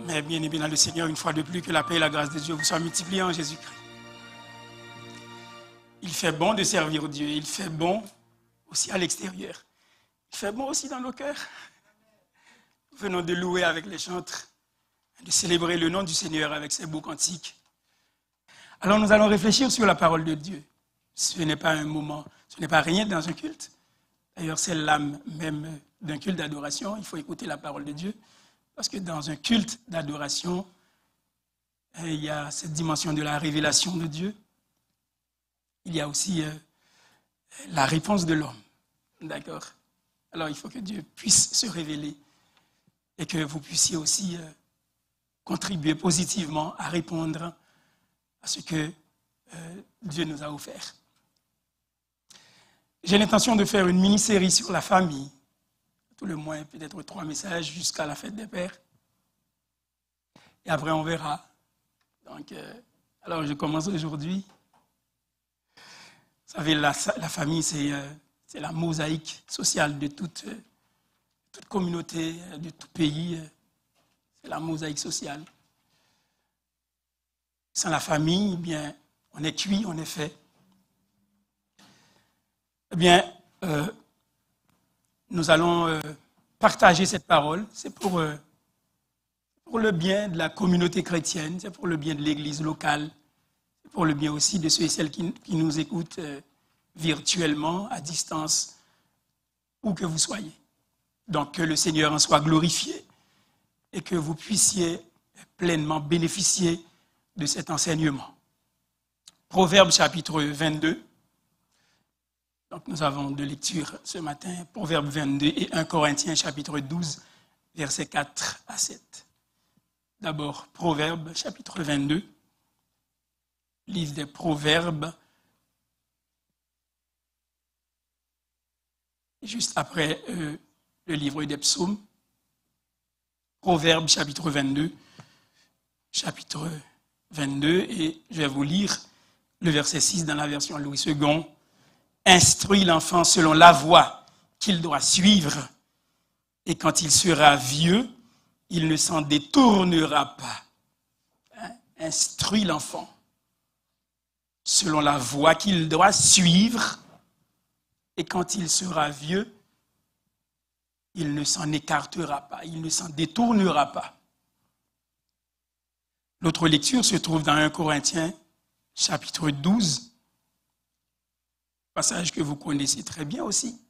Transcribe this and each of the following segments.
Mais bien aimé dans le Seigneur, une fois de plus, que la paix et la grâce de Dieu vous soient multipliées en Jésus-Christ. Il fait bon de servir Dieu, il fait bon aussi à l'extérieur. Il fait bon aussi dans nos cœurs. Venons de louer avec les chantres, de célébrer le nom du Seigneur avec ces beaux cantiques. Alors nous allons réfléchir sur la parole de Dieu. Ce n'est pas un moment, ce n'est pas rien dans un culte. D'ailleurs, c'est l'âme même d'un culte d'adoration. Il faut écouter la parole de Dieu. Parce que dans un culte d'adoration, il y a cette dimension de la révélation de Dieu. Il y a aussi la réponse de l'homme. D'accord? Alors, il faut que Dieu puisse se révéler et que vous puissiez aussi contribuer positivement à répondre à ce que Dieu nous a offert. J'ai l'intention de faire une mini-série sur la famille. Tout le moins, peut-être 3 messages jusqu'à la fête des pères. Et après, on verra. Donc, alors, je commence aujourd'hui. Vous savez, la famille, c'est la mosaïque sociale de toute communauté, de tout pays. C'est la mosaïque sociale. Sans la famille, eh bien, on est cuit, on est fait. Eh bien, nous allons partager cette parole. C'est pour le bien de la communauté chrétienne, c'est pour le bien de l'Église locale, c'est pour le bien aussi de ceux et celles qui nous écoutent virtuellement, à distance, où que vous soyez. Donc que le Seigneur en soit glorifié et que vous puissiez pleinement bénéficier de cet enseignement. Proverbe chapitre 22. Donc nous avons deux lectures ce matin, Proverbe 22 et 1 Corinthiens chapitre 12, versets 4 à 7. D'abord, Proverbe chapitre 22, livre des Proverbes, juste après le livre des Psaumes. Proverbe chapitre 22, et je vais vous lire le verset 6 dans la version Louis II. Instruis l'enfant selon la voie qu'il doit suivre, et quand il sera vieux, il ne s'en détournera pas. Instruis l'enfant selon la voie qu'il doit suivre, et quand il sera vieux, il ne s'en écartera pas, il ne s'en détournera pas. L'autre lecture se trouve dans 1 Corinthiens, chapitre 12, passage que vous connaissez très bien aussi.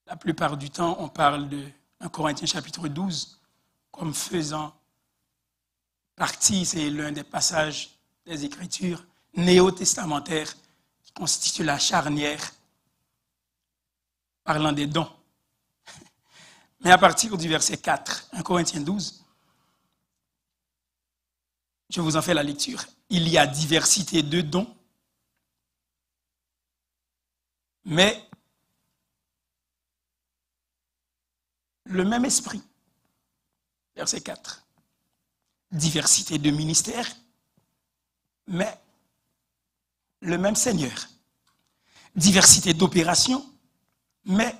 La plupart du temps, on parle de 1 Corinthiens chapitre 12 comme faisant partie, c'est l'un des passages des Écritures néo-testamentaires qui constitue la charnière parlant des dons. Mais à partir du verset 4, 1 Corinthiens 12, je vous en fais la lecture. Il y a diversité de dons, mais le même esprit. Verset 4. Diversité de ministères, mais le même Seigneur. Diversité d'opérations, mais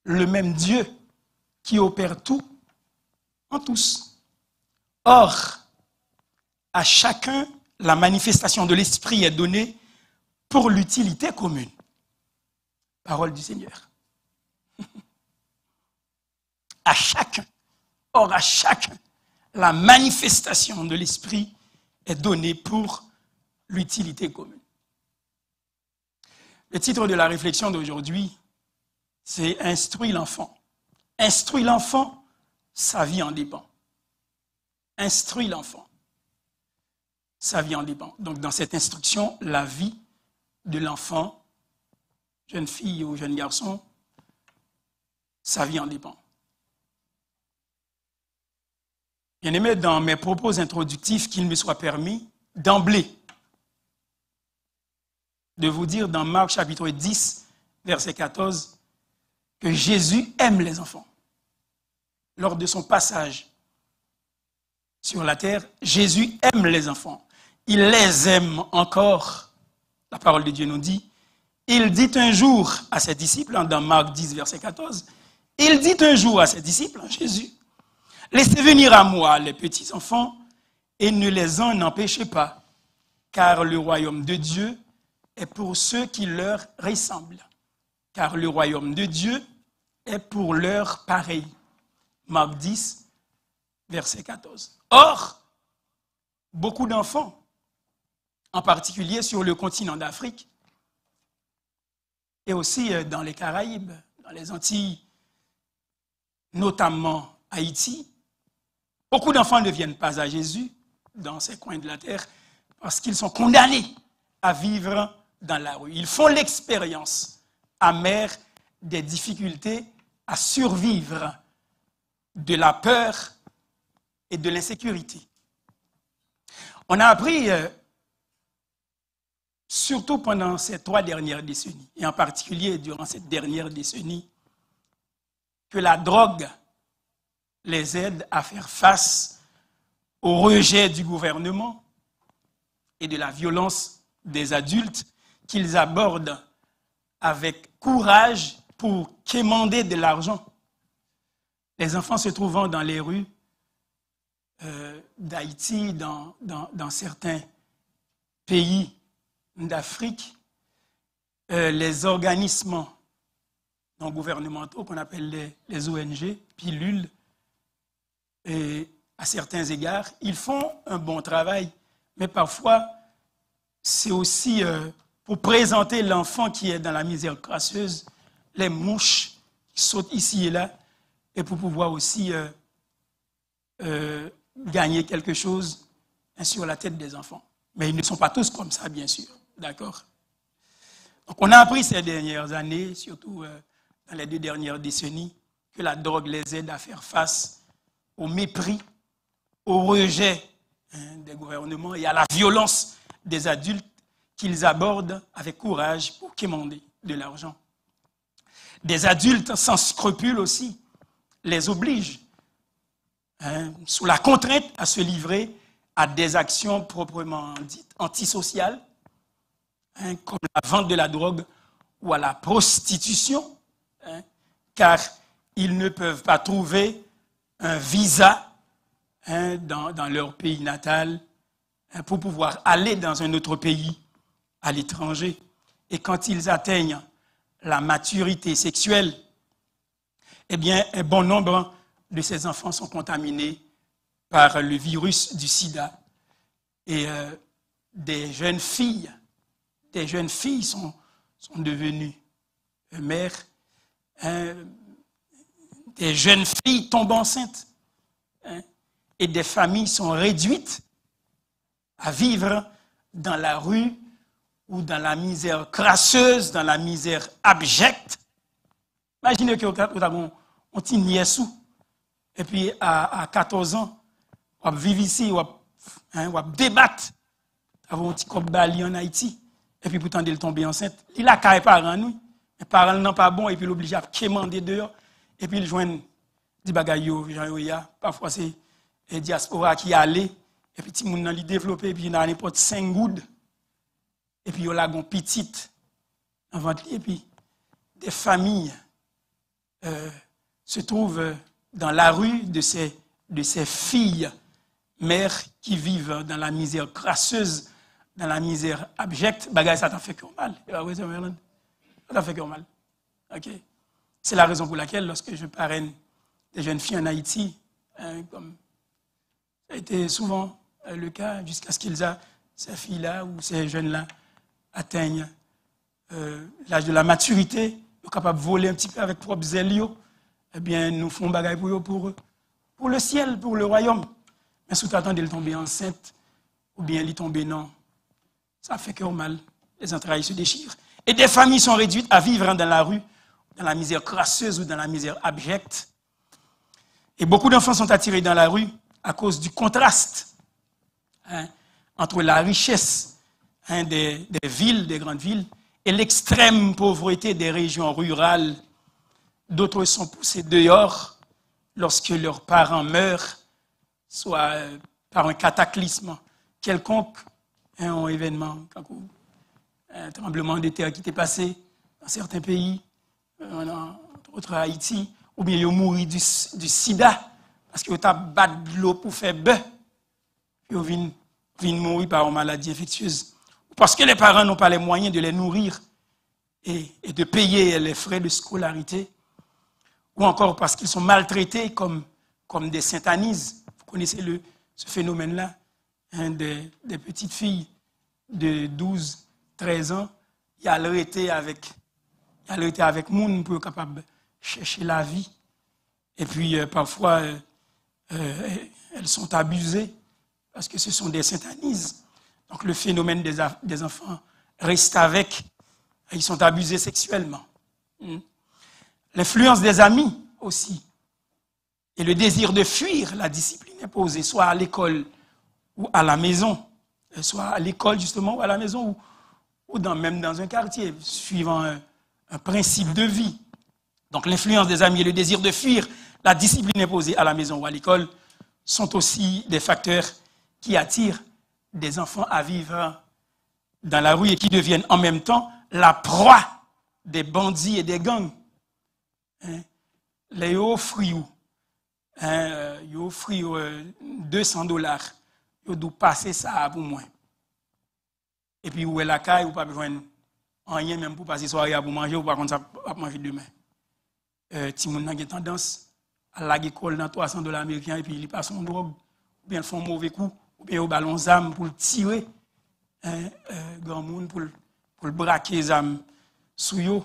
le même Dieu qui opère tout en tous. Or, à chacun, la manifestation de l'Esprit est donnée pour l'utilité commune. Parole du Seigneur. À chacun. Or, à chacun, la manifestation de l'Esprit est donnée pour l'utilité commune. Le titre de la réflexion d'aujourd'hui, c'est « Instruis l'enfant ». Instruis l'enfant, sa vie en dépend. Instruis l'enfant, sa vie en dépend. Donc, dans cette instruction, la vie de l'enfant, jeune fille ou jeune garçon, sa vie en dépend. Bien-aimé, dans mes propos introductifs, qu'il me soit permis d'emblée de vous dire dans Marc chapitre 10, verset 14, que Jésus aime les enfants. Lors de son passage sur la terre, Jésus aime les enfants. Il les aime encore La parole de Dieu nous dit, il dit un jour à ses disciples, dans Marc 10, verset 14, il dit un jour à ses disciples, Jésus, laissez venir à moi les petits enfants et ne les en empêchez pas, car le royaume de Dieu est pour ceux qui leur ressemblent. Car le royaume de Dieu est pour leurs pareils. Marc 10, verset 14. Or, beaucoup d'enfants, en particulier sur le continent d'Afrique, et aussi dans les Caraïbes, dans les Antilles, notamment Haïti, beaucoup d'enfants ne viennent pas à Jésus dans ces coins de la terre parce qu'ils sont condamnés à vivre dans la rue. Ils font l'expérience amère des difficultés à survivre, de la peur et de l'insécurité. On a appris, surtout pendant ces 3 dernières décennies, et en particulier durant cette dernière décennie, que la drogue les aide à faire face au rejet du gouvernement et de la violence des adultes qu'ils abordent avec courage pour quémander de l'argent. Les enfants se trouvant dans les rues d'Haïti, dans certains pays d'Afrique, les organismes non gouvernementaux qu'on appelle les ONG, pilules, et à certains égards, ils font un bon travail, mais parfois, c'est aussi pour présenter l'enfant qui est dans la misère crasseuse, les mouches qui sautent ici et là, et pour pouvoir aussi gagner quelque chose sur la tête des enfants. Mais ils ne sont pas tous comme ça, bien sûr. D'accord? Donc, on a appris ces dernières années, surtout dans les 2 dernières décennies, que la drogue les aide à faire face au mépris, au rejet des gouvernements et à la violence des adultes qu'ils abordent avec courage pour quémander de l'argent. Des adultes sans scrupules aussi les obligent, sous la contrainte, à se livrer à des actions proprement dites antisociales, comme la vente de la drogue ou à la prostitution, car ils ne peuvent pas trouver un visa dans leur pays natal pour pouvoir aller dans un autre pays à l'étranger. Et quand ils atteignent la maturité sexuelle, eh bien, un bon nombre de ces enfants sont contaminés par le virus du sida. Et des jeunes filles sont devenues mères. Des jeunes filles tombent enceintes. Et des familles sont réduites à vivre dans la rue ou dans la misère crasseuse, dans la misère abjecte. Imaginez que vous avez un petit nièsou, et puis à 14 ans, vous vivez ici, vous débattre avec un petit cop bali en Haïti, et puis pourtant, il tombe enceinte. Il a qu'à parents, nous. Les parents n'ont pas bon, et puis il oblige à quémander dehors, et puis il joint des bagailles, parfois c'est les diaspora qui allait, et puis tout le monde a développé, et puis il y a n'importe 5 gouttes, et puis il y a une petite en vente, et puis des familles se trouvent dans la rue de ces filles, mères qui vivent dans la misère crasseuse, dans la misère abjecte. Bagay, ça t'a fait que mal. Ça t'a fait que mal. Okay. C'est la raison pour laquelle, lorsque je parraine des jeunes filles en Haïti, comme ça a été souvent le cas, jusqu'à ce ces filles-là ou ces jeunes-là atteignent l'âge de la maturité, sont capables de voler un petit peu avec propre zèle, eh bien, nous faisons bagaille pour le ciel, pour le royaume. Mais sous t'attendez de tomber enceinte, ou bien de tomber non, ça fait que mal. Les entrailles se déchirent. Et des familles sont réduites à vivre dans la rue, dans la misère crasseuse ou dans la misère abjecte. Et beaucoup d'enfants sont attirés dans la rue à cause du contraste entre la richesse des villes, des grandes villes, et l'extrême pauvreté des régions rurales. D'autres sont poussés dehors lorsque leurs parents meurent, soit par un cataclysme quelconque, un événement un tremblement de terre qui était passé dans certains pays, entre autres Haïti, ou bien ils ont mouru du sida, parce qu'ils ont battu de l'eau pour faire bœuf, puis ils viennent mourir par une maladie infectieuse. Parce que les parents n'ont pas les moyens de les nourrir et de payer les frais de scolarité, ou encore parce qu'ils sont maltraités comme des Saint-Anis. Vous connaissez ce phénomène-là, hein, des petites filles de 12, 13 ans, il a arrêté avec moun pour être capable de chercher la vie. Et puis parfois, elles sont abusées parce que ce sont des Saint-Anis. Donc le phénomène des enfants reste avec. Ils sont abusés sexuellement. L'influence des amis aussi. Et le désir de fuir la discipline imposée, soit à l'école ou à la maison. Soit à l'école justement ou à la maison ou même dans un quartier, suivant un principe de vie. Donc l'influence des amis et le désir de fuir la discipline imposée à la maison ou à l'école sont aussi des facteurs qui attirent des enfants à vivre dans la rue et qui deviennent en même temps la proie des bandits et des gangs. Les offrent 200$, ils doivent passer ça pour moi. Et puis, où est la caille, ou pas besoin de rien même pour passer soirée pour manger, ou par contre, ça va manger demain. Timoun a tendance à la l'école dans $300 américains, et puis il passe en drogue, ou bien ils font un mauvais coup, ou bien au ballon d'âme pour le tirer, grand monde pour le braquer les âmes sous eux.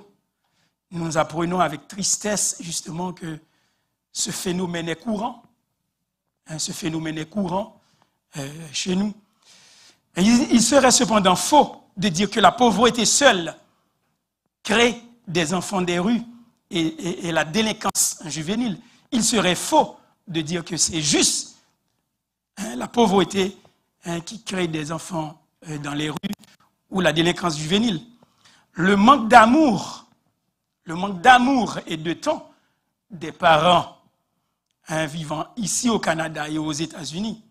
Nous apprenons avec tristesse, justement, que ce phénomène est courant. Ce phénomène est courant chez nous. Et il serait cependant faux de dire que la pauvreté seule crée des enfants des rues et la délinquance juvénile. Il serait faux de dire que c'est juste la pauvreté qui crée des enfants dans les rues ou la délinquance juvénile. Le manque d'amour et de temps des parents vivant ici au Canada et aux États-Unis,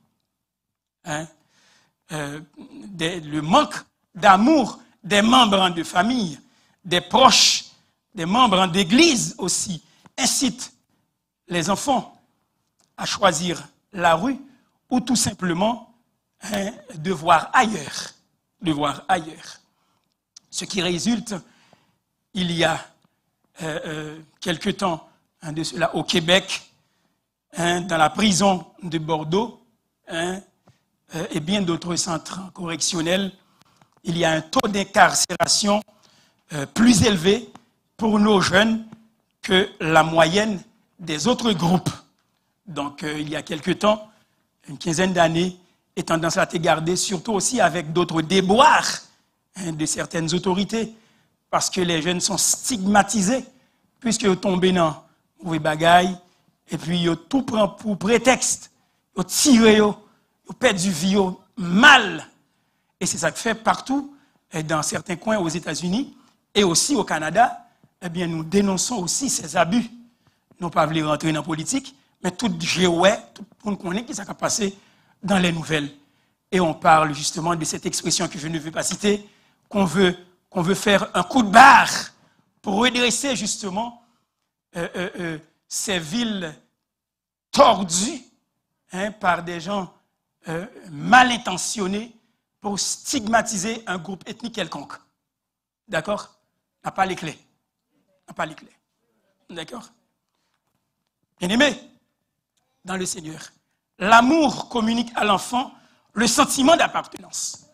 le manque d'amour des membres de famille, des proches, des membres d'église aussi, incite les enfants à choisir la rue ou tout simplement de voir ailleurs. Ce qui résulte, il y a quelque temps de cela au Québec, dans la prison de Bordeaux, et bien d'autres centres correctionnels, il y a un taux d'incarcération plus élevé pour nos jeunes que la moyenne des autres groupes. Donc, il y a quelque temps, une quinzaine d'années, et tendance à être gardée, surtout aussi avec d'autres déboires de certaines autorités, parce que les jeunes sont stigmatisés, puisqu'ils tombent dans mauvais bagailles, et puis ils tout prend pour prétexte, ils tirent, ils perdent du vie mal. Et c'est ça que fait partout, dans certains coins aux États-Unis et aussi au Canada. Eh bien, nous dénonçons aussi ces abus. Non pas voulu rentrer dans la politique, mais tout géouet, tout le monde connaît qui s'est passé dans les nouvelles. Et on parle justement de cette expression que je ne veux pas citer, qu'on veut faire un coup de barre pour redresser justement ces villes tordues par des gens mal intentionnés pour stigmatiser un groupe ethnique quelconque. D'accord? N'a pas les clés. D'accord? Bien-aimés, dans le Seigneur, l'amour communique à l'enfant le sentiment d'appartenance.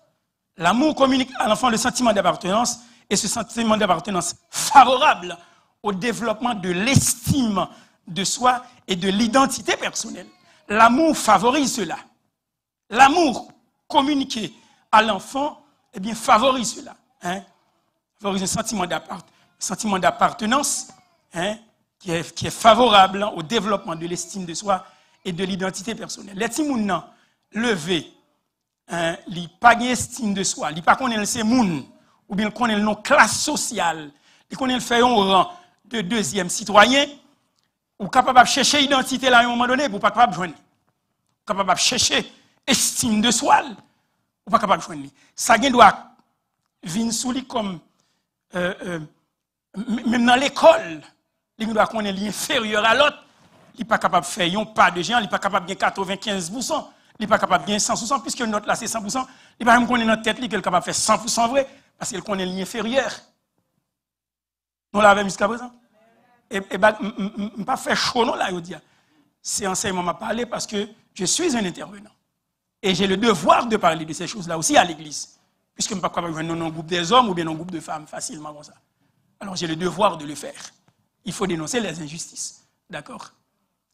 L'amour communique à l'enfant le sentiment d'appartenance, et ce sentiment d'appartenance favorable au développement de l'estime de soi et de l'identité personnelle. L'amour favorise cela. L'amour communiqué à l'enfant, eh bien, favorise cela. Favorise un sentiment d'appartenance qui est favorable au développement de l'estime de soi et de l'identité personnelle. Les petits moun levé, li pas estime de soi, li pas connaît ses moun, ou bien connaît nos classes sociales, li connaît fait un rang de deuxième citoyen, ou capable de chercher identité là à un moment donné, pour pas capable de joindre. Capable de chercher estime de soi, ou pas capable de joindre. Ça doit viennent sous lui comme, même dans l'école, il doit connaître l'inférieur à l'autre, il n'est pas capable de faire un pas de géant, il n'est pas capable de gagner 95%, il n'est pas capable de gagner 100%, puisque notre là c'est 100%, il n'est pas même connaître dans tête qu'il est capable de faire 100% vrai, parce qu'il connaît l'inférieur. Nous l'avons jusqu'à présent. Et je ne pas faire chaud, non, là, je dis. C'est enseignement m'a parlé parce que je suis un intervenant. Et j'ai le devoir de parler de ces choses-là aussi à l'église. Puisque je ne peux pas capable de venir dans un groupe des hommes ou bien dans un groupe de femmes facilement comme ça. Alors j'ai le devoir de le faire. Il faut dénoncer les injustices. D'accord?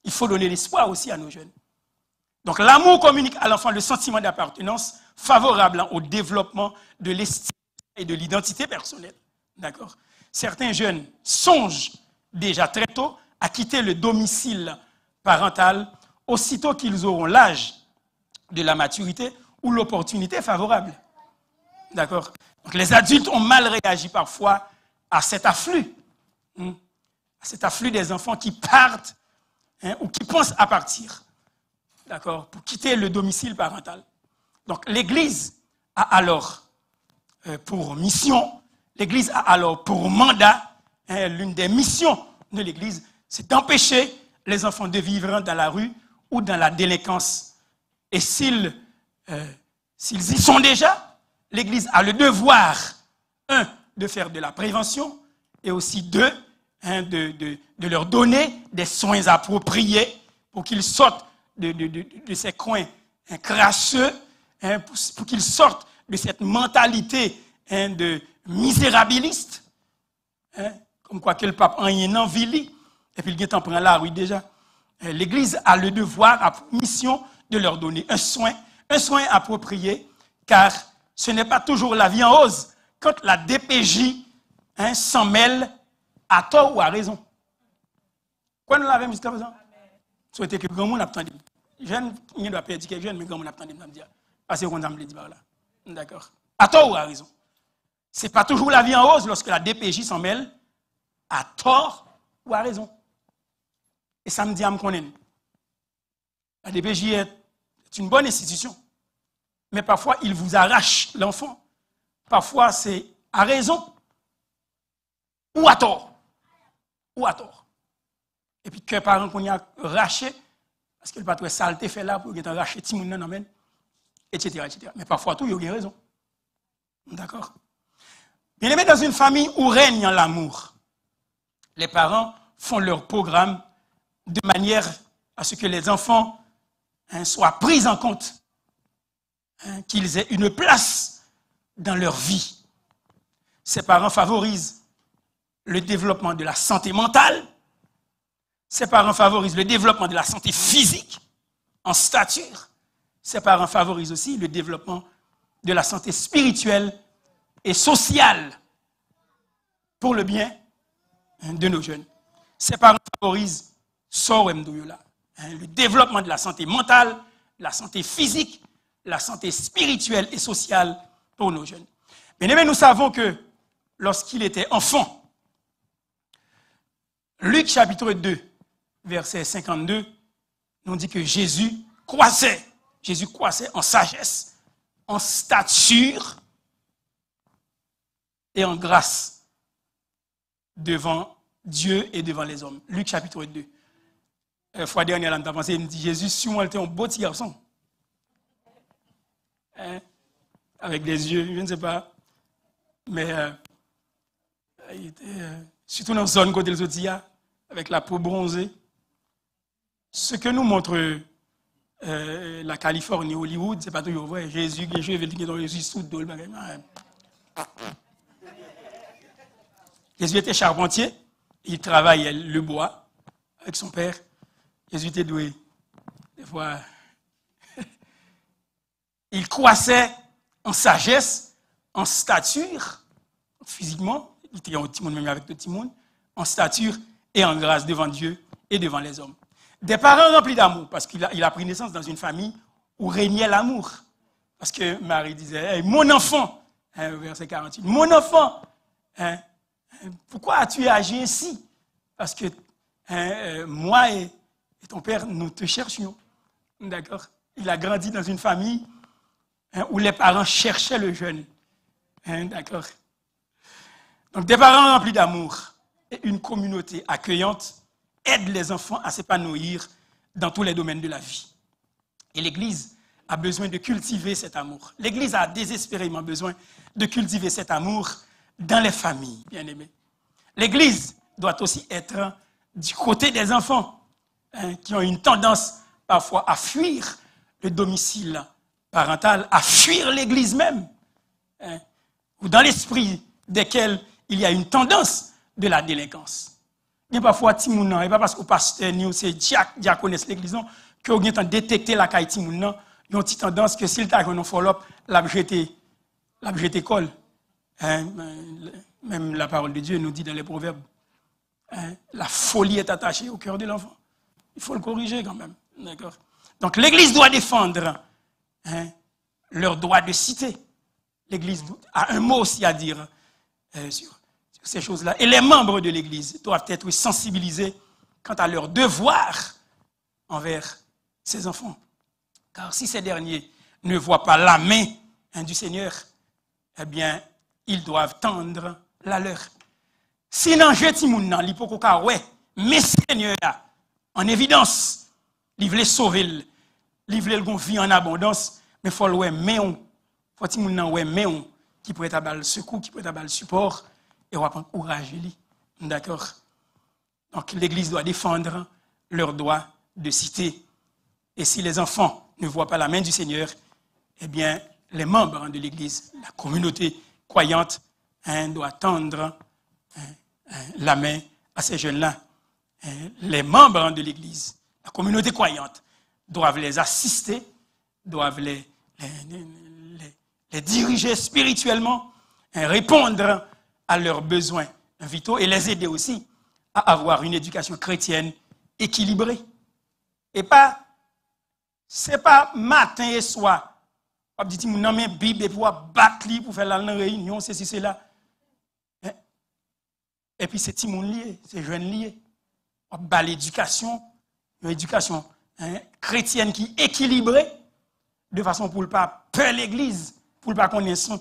Il faut donner l'espoir aussi à nos jeunes. Donc l'amour communique à l'enfant le sentiment d'appartenance favorable au développement de l'estime et de l'identité personnelle. D'accord? Certains jeunes songent déjà très tôt à quitter le domicile parental aussitôt qu'ils auront l'âge de la maturité ou l'opportunité favorable. D'accord? Donc les adultes ont mal réagi parfois à cet afflux. À cet afflux des enfants qui partent ou qui pensent à partir. D'accord? Pour quitter le domicile parental. Donc l'Église a alors pour mission, l'Église a alors pour mandat, l'une des missions de l'Église, c'est d'empêcher les enfants de vivre dans la rue ou dans la délinquance. Et s'ils y sont déjà, l'Église a le devoir, de faire de la prévention, et aussi de leur donner des soins appropriés pour qu'ils sortent de ces coins crasseux, pour qu'ils sortent de cette mentalité de misérabiliste, comme quoi que le pape en y envili, et puis il prend la rue déjà. L'Église a le devoir, a pour mission de leur donner un soin approprié, car ce n'est pas toujours la vie en rose quand la DPJ s'en mêle à tort ou à raison. Quoi nous l'avons jusqu'à présent? Souhaitez que le grand monde attende. Jeune, il ne doit pas éduquer jeune, mais le grand monde attend de me dire. Parce que on a dit par là. D'accord. À tort ou à raison. Ce n'est pas toujours la vie en rose lorsque la DPJ s'en mêle à tort ou à raison. Et ça me dit à me connaître. La DPJ est une bonne institution. Mais parfois, il vous arrache l'enfant. Parfois, c'est à raison ou à tort. Ou à tort. Et puis, que parents qu'on y a arraché, parce que le patron saleté fait là pour qu'il ait arraché tout le monde, etc., etc. Mais parfois, tout, il y a raison. D'accord? Bien aimé, dans une famille où règne l'amour, les parents font leur programme de manière à ce que les enfants soient pris en compte, qu'ils aient une place dans leur vie. Ces parents favorisent le développement de la santé mentale. Ces parents favorisent le développement de la santé physique en stature. Ces parents favorisent aussi le développement de la santé spirituelle et sociale pour le bien de nos jeunes. Ces parents favorisent le développement de la santé mentale, la santé physique, la santé spirituelle et sociale pour nos jeunes. Bien aimé, nous savons que lorsqu'il était enfant, Luc chapitre 2, verset 52, nous dit que Jésus croissait en sagesse, en stature et en grâce devant Dieu et devant les hommes. Luc chapitre 2. La fois dernière, on a pensé, il me dit, Jésus, sûrement, il était un beau petit garçon. Avec des yeux, je ne sais pas. Mais il était, surtout dans la zone côté de Zotia, avec la peau bronzée. Ce que nous montre la Californie, Hollywood, ce n'est pas toujours vrai. Jésus, Jésus sous le dos. Jésus était charpentier, il travaillait le bois avec son père. Jésus était doué. Des fois, il croissait en sagesse, en stature, physiquement, il était un petit monde même avec le petit monde, en stature et en grâce devant Dieu et devant les hommes. Des parents remplis d'amour, parce qu'il a pris naissance dans une famille où régnait l'amour. Parce que Marie disait, hey, mon enfant, verset 48, mon enfant, pourquoi as-tu agi ainsi? Parce que moi et ton père, nous te cherchions. D'accord? Il a grandi dans une famille où les parents cherchaient le jeune. Hein, d'accord. Donc, des parents remplis d'amour et une communauté accueillante aident les enfants à s'épanouir dans tous les domaines de la vie. Et l'Église a besoin de cultiver cet amour. L'Église a désespérément besoin de cultiver cet amour dans les familles, bien-aimés. L'Église doit aussi être du côté des enfants qui ont une tendance parfois à fuir le domicile parental, à fuir l'Église même, ou dans l'esprit desquels il y a une tendance de la délinquance. Il y a parfois Timounan, et pas parce que pasteur ni c'est diaconesse l'Église, que vous avez détecté la caille Timounan, il y a une petite tendance que s'il t'a un follow-up, l'a jeté colle. Même la parole de Dieu nous dit dans les proverbes, la folie est attachée au cœur de l'enfant. Il faut le corriger quand même. D'accord? Donc l'Église doit défendre leur droit de cité. L'Église a un mot aussi à dire sur ces choses-là. Et les membres de l'Église doivent être sensibilisés quant à leur devoir envers ces enfants. Car si ces derniers ne voient pas la main du Seigneur, eh bien, ils doivent tendre la leur. Sinon, je dis mon nan, l'hypococa, ouais, mais Seigneur, en évidence, il veut sauver, il veut le vie en abondance, mais il faut le mais on, faut que mon nan ouais mais on, qui pourrait avoir le secours, qui pourrait avoir le support, et on va encourager lui. D'accord? Donc, l'Église doit défendre leur droit de cité. Et si les enfants ne voient pas la main du Seigneur, eh bien, les membres de l'Église, la communauté croyante, doit tendre la main à ces jeunes-là. Les membres de l'Église, la communauté croyante, doivent les assister, doivent les diriger spirituellement, répondre à leurs besoins vitaux et les aider aussi à avoir une éducation chrétienne équilibrée. Et pas, c'est pas matin et soir. On dit, non, mais Bible pour battre pour faire la réunion, c'est là. Et puis c'est Timon lié, c'est jeune lié. On bat l'éducation, une éducation chrétienne qui est équilibrée, de façon pour ne pas peur l'église, pour ne pas connaître son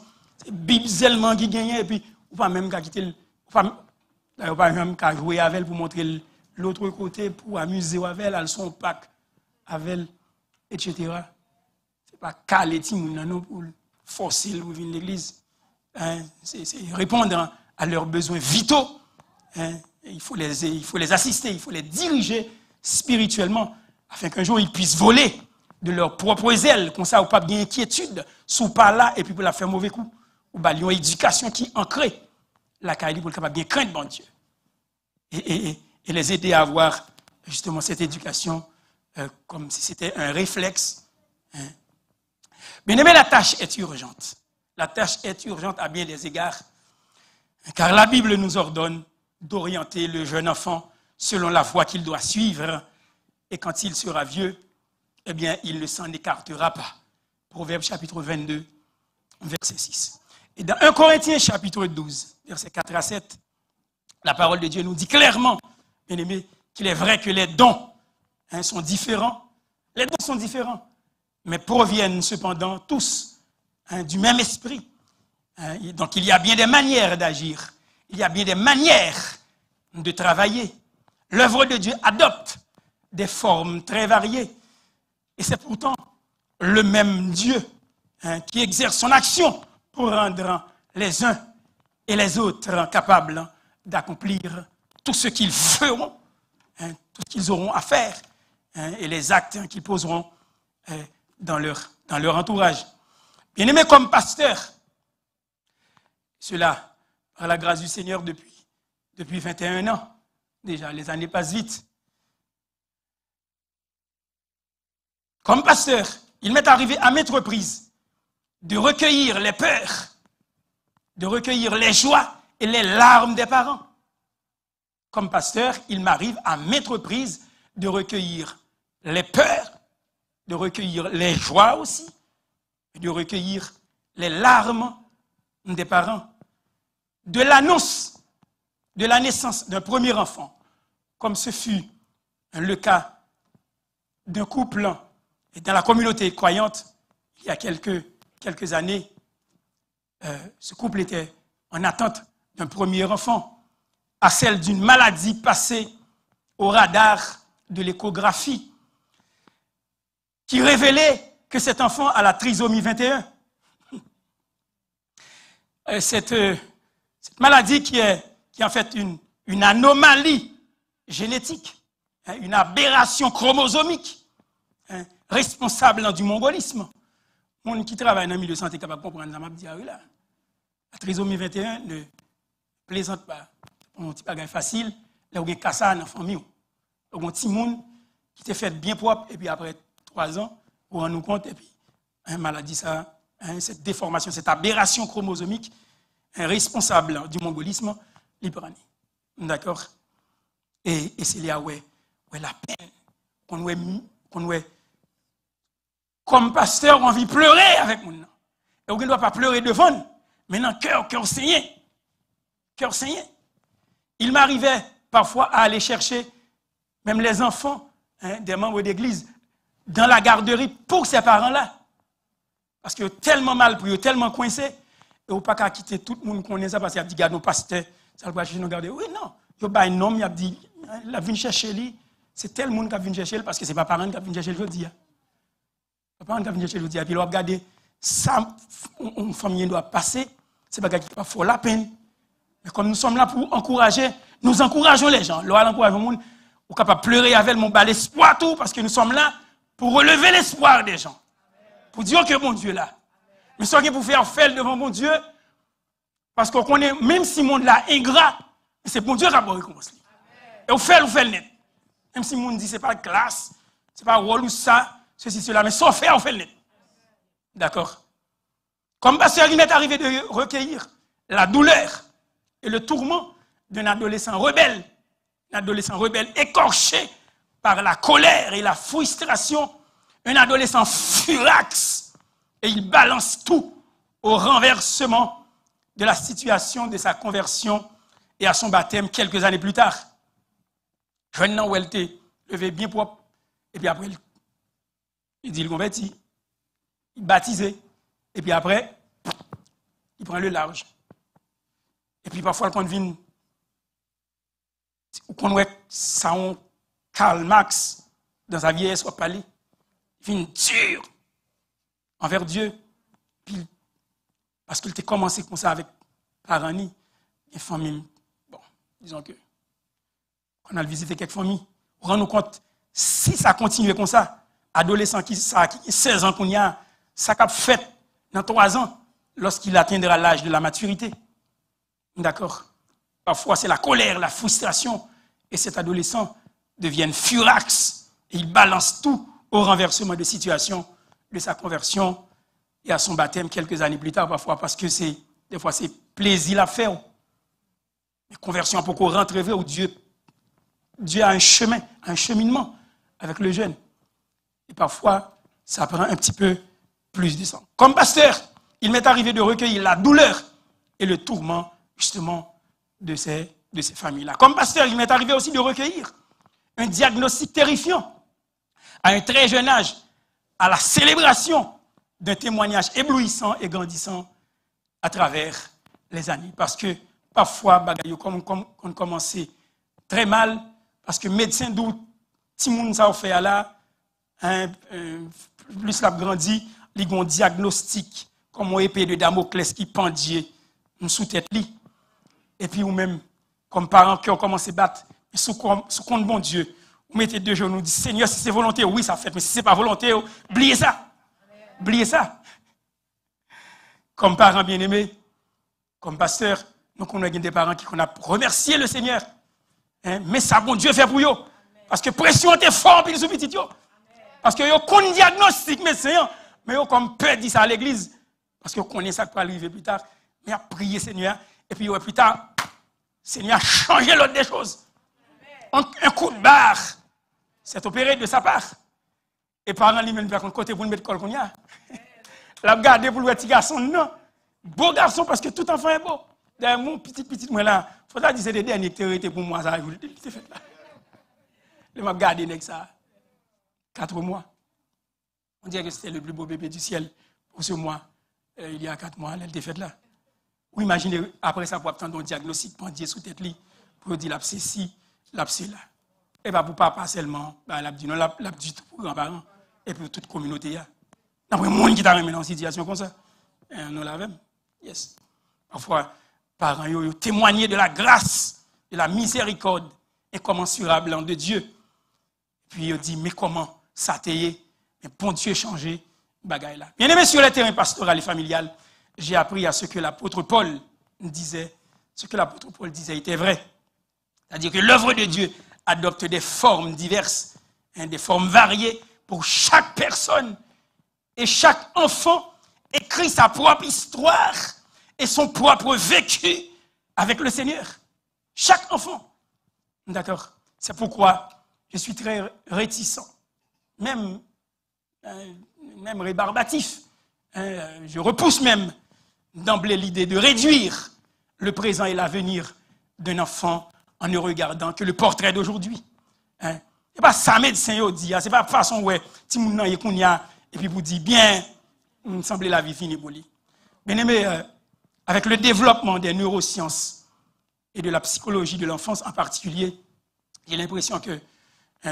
Bible seulement qui gagne, et puis ou pas même qu'à quitter, ou pas même qu'à jouer avec elle pour montrer l'autre côté, pour amuser avec elle, son pack avec elle, etc. C'est pas caler Timon non pour forcer pour venir l'église. C'est répondre à leurs besoins vitaux. Il faut les assister, il faut les diriger spirituellement afin qu'un jour ils puissent voler de leurs propres ailes, comme ça, ou pas bien inquiétude, sous pas là, et puis pour la faire mauvais coup. Ou bah, ils ont une éducation qui ancrée la qualité pour le capable bien craindre bon Dieu. Et les aider à avoir justement cette éducation comme si c'était un réflexe. Bien aimé, la tâche est urgente. La tâche est urgente à bien des égards, car la Bible nous ordonne d'orienter le jeune enfant selon la voie qu'il doit suivre, et quand il sera vieux, eh bien, il ne s'en écartera pas. Proverbe chapitre 22, verset 6. Et dans 1 Corinthiens chapitre 12, verset 4 à 7, la parole de Dieu nous dit clairement, bien aimé, qu'il est vrai que les dons sont différents. Les dons sont différents, mais proviennent cependant tous du même esprit. Donc il y a bien des manières d'agir, il y a bien des manières de travailler. L'œuvre de Dieu adopte des formes très variées. Et c'est pourtant le même Dieu qui exerce son action pour rendre les uns et les autres capables d'accomplir tout ce qu'ils feront, tout ce qu'ils auront à faire, et les actes qu'ils poseront dans leur entourage. Bien-aimés comme pasteur, cela, par la grâce du Seigneur, depuis 21 ans, déjà, les années passent vite. Comme pasteur, il m'est arrivé à maintes reprises de recueillir les peurs, de recueillir les joies et les larmes des parents. Comme pasteur, il m'arrive à maintes reprises de recueillir les peurs, de recueillir les joies aussi, et de recueillir les larmes des parents. De l'annonce de la naissance d'un premier enfant, comme ce fut le cas d'un couple et dans la communauté croyante il y a quelques années, ce couple était en attente d'un premier enfant, à celle d'une maladie passée au radar de l'échographie, qui révélait que cet enfant a la trisomie 21. Cette maladie qui est en fait une anomalie génétique, une aberration chromosomique, responsable du mongolisme. Les gens qui travaillent dans le milieu de santé sont capables de comprendre ça. La trisomie 21 ne plaisante pas. On petit bagage facile, là où il y a un ça dans la famille. Donc, un petit monde qui était fait bien propre, et puis après 3 ans, on rend nous compte, et puis, maladie, ça, cette déformation, cette aberration chromosomique, responsable du mongolisme, l'hyperanie. D'accord? Et c'est là où la peine, qu'on comme pasteur, on a envie de pleurer avec mon nom. Et on ne doit pas pleurer devant, mais dans le cœur saigné. Cœur saigné. Il m'arrivait parfois à aller chercher même les enfants des membres d'église dans la garderie pour ces parents-là. Parce qu'ils ont tellement mal pris, tellement coincés, et ils n'ont pas qu'à quitter tout le monde qui connaît ça parce qu'il a dit, regarde, nos pasteurs, ça va chercher nos garderies. Oui, non. Il y a un homme, il a dit, il a venu chercher lui. C'est tel monde qui a venu chercher lui parce que ce n'est pas parents qui a venu chercher lui, je dis. Les parents qui a venu chercher lui, et puis il a regardé, ça, une famille doit passer, c'est pas quelque chose qui va faire la peine. Mais comme nous sommes là pour encourager, nous encourageons les gens. Là, encourageons le monde, on est capable de pleurer avec mon bas l'espoir tout, parce que nous sommes là pour relever l'espoir des gens. Pour dire que mon Dieu est là. Mais ce qui pour faire devant mon Dieu, parce qu'on connaît, même si le monde là est ingrat, c'est bon Dieu qui a récompense. Et on fait le net. Même si le monde dit que ce n'est pas classe, ce n'est pas rôle ou ça, ceci, cela, mais sans faire, on fait le net. D'accord? Comme pasteur, il m'est arrivé de recueillir la douleur et le tourment d'un adolescent rebelle écorché par la colère et la frustration, un adolescent furax, et il balance tout au renversement de la situation de sa conversion et à son baptême quelques années plus tard. Jeune où elle était levé bien propre, et puis après, il dit il convertit, il baptisé, et puis après, il prend le large. Et puis parfois, quand il vient, quand on voit ça, Karl Marx, dans sa vieillesse, il parler, il vient dur envers Dieu. Puis, parce qu'il était commencé comme ça avec Parani, et famille. Bon, disons que, quand on a visité quelques familles, on rend nous compte, si ça continue comme ça, adolescent qui a 16 ans, ça a fait dans 3 ans, lorsqu'il atteindra l'âge de la maturité. D'accord? Parfois, c'est la colère, la frustration, et cet adolescent devient furax, et il balance tout au renversement de situation de sa conversion et à son baptême quelques années plus tard, parfois, parce que des fois, c'est plaisir à faire. Mais conversion, pour qu'on rentre vers où Dieu a un chemin, un cheminement avec le jeune. Et parfois, ça prend un petit peu plus de temps. Comme pasteur, il m'est arrivé de recueillir la douleur et le tourment, justement, de ces familles-là. Comme pasteur, il m'est arrivé aussi de recueillir un diagnostic terrifiant à un très jeune âge, à la célébration d'un témoignage éblouissant et grandissant à travers les années. Parce que parfois, bagaille on commençait très mal, parce que médecin d'où Timoun ça fait là, plus l'a grandi, il y a un diagnostic comme une épée de Damoclès qui pendait sous tête li. Et puis ou même comme parents qui ont commencé à battre sous compte bon Dieu, vous mettez 2 genoux, vous dites Seigneur, si c'est volonté, oui ça fait, mais si c'est pas volonté, oubliez ça. Oubliez ça. Comme parents bien-aimés, comme pasteur, nous connaissons des parents qui ont remercié le Seigneur. Mais ça, bon Dieu fait pour eux. Parce que pression était forte pour les petits. Parce que vous avez un diagnostic médecin, mais vous comme peur dit ça à l'église. Parce que vous connaissez ça qui va arriver plus tard. Mais à prier Seigneur. Et puis plus tard, Seigneur a changé l'autre des choses. Un coup de barre, c'est opéré de sa part. Et parents lui-même par contre côté pour nous mettre col qu'on y a. La garder pour le petit garçon, non. Beau garçon parce que tout enfant est beau. D'ailleurs, mon petit moi là, faut dire c'est des derniers qui étaient pour moi ça. Je m'a gardé avec ça. 4 mois. On dirait que c'était le plus beau bébé du ciel pour ce mois. Il y a 4 mois, elle était faite là. Ou imaginez, après ça, pour attendre un diagnostic, pour dire sous tête, pour dire l'abcès ci, l'abcès là. Et bien, pour papa seulement, l'abdi non, l'abdi tout pour grands-parents, et pour toute communauté. Après, le monde qui t'a remis dans une situation comme ça, nous l'avons. Yes. Parfois, parents, ils témoigné de la grâce, de la miséricorde incommensurable de Dieu. Puis ils disent, mais comment ça t'est, mais bon Dieu changé, bagaille là. Bien aimé, sur le terrain pastoral et familial, j'ai appris à ce que l'apôtre Paul disait. Ce que l'apôtre Paul disait était vrai. C'est-à-dire que l'œuvre de Dieu adopte des formes diverses, des formes variées pour chaque personne. Et chaque enfant écrit sa propre histoire et son propre vécu avec le Seigneur. Chaque enfant. D'accord? C'est pourquoi je suis très réticent, même rébarbatif. Je repousse même d'emblée l'idée de réduire le présent et l'avenir d'un enfant en ne regardant que le portrait d'aujourd'hui. C'est pas ça médecin dit, c'est pas façon ouais, ti moun nan yekounya et puis vous dit bien, il me semble la vie finie pour lui. Bien aimé, avec le développement des neurosciences et de la psychologie de l'enfance en particulier, j'ai l'impression que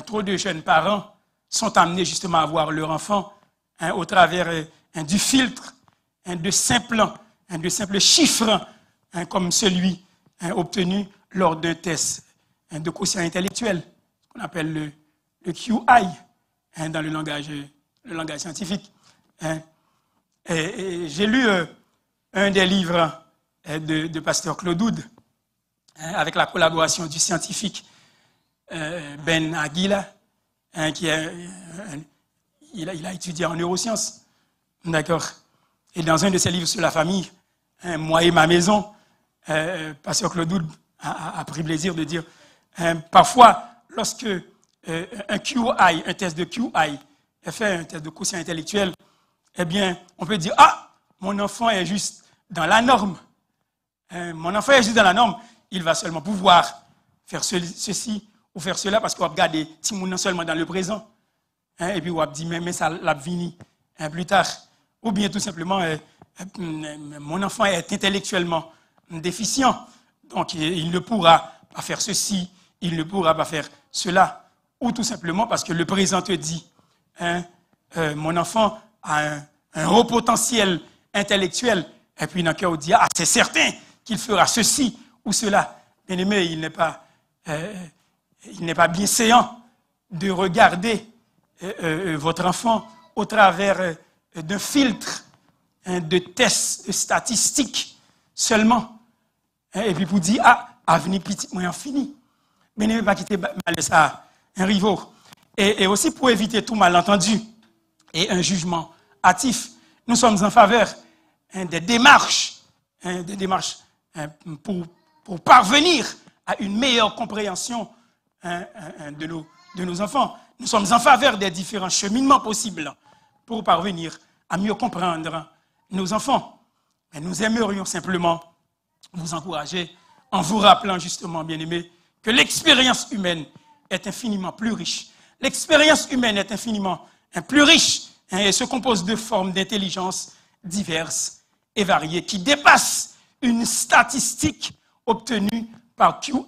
trop de jeunes parents sont amenés justement à voir leur enfant au travers du filtre, de simples chiffres comme celui obtenu lors d'un test de quotient intellectuel, ce qu'on appelle le QI dans le langage scientifique. Et j'ai lu un des livres de pasteur Claude Oud, avec la collaboration du scientifique Ben Aguila, il a étudié en neurosciences. D'accord. Et dans un de ses livres sur la famille, Moi et ma maison, pasteur Claude Oud a pris plaisir de dire parfois, lorsque un test de QI est fait, un test de quotient intellectuel, eh bien, on peut dire, ah, mon enfant est juste dans la norme. Mon enfant est juste dans la norme. Il va seulement pouvoir faire ceci ou faire cela parce qu'on va regarder si mon enfant seulement dans le présent. Et puis on va dire, mais ça l'a fini plus tard. Ou bien tout simplement, mon enfant est intellectuellement déficient. Donc il ne pourra pas faire ceci, il ne pourra pas faire cela. Ou tout simplement parce que le présent te dit, mon enfant a un haut potentiel intellectuel. Et puis dans le cœur, on dit, ah, c'est certain qu'il fera ceci ou cela. Bien aimé, il n'est pas bienséant de regarder votre enfant au travers d'un filtre, de tests, de statistiques seulement. Et puis pour dire, ah, avenir petit, moyen fini. Bien aimé, pas quitter mal ça, un rivaux. Et aussi pour éviter tout malentendu et un jugement hâtif, nous sommes en faveur des démarches pour parvenir à une meilleure compréhension de nos enfants. Nous sommes en faveur des différents cheminements possibles pour parvenir à mieux comprendre nos enfants. Mais nous aimerions simplement vous encourager en vous rappelant justement, bien-aimés, que l'expérience humaine est infiniment plus riche. L'expérience humaine est infiniment plus riche et se compose de formes d'intelligence diverses et variées qui dépassent une statistique obtenue par QI.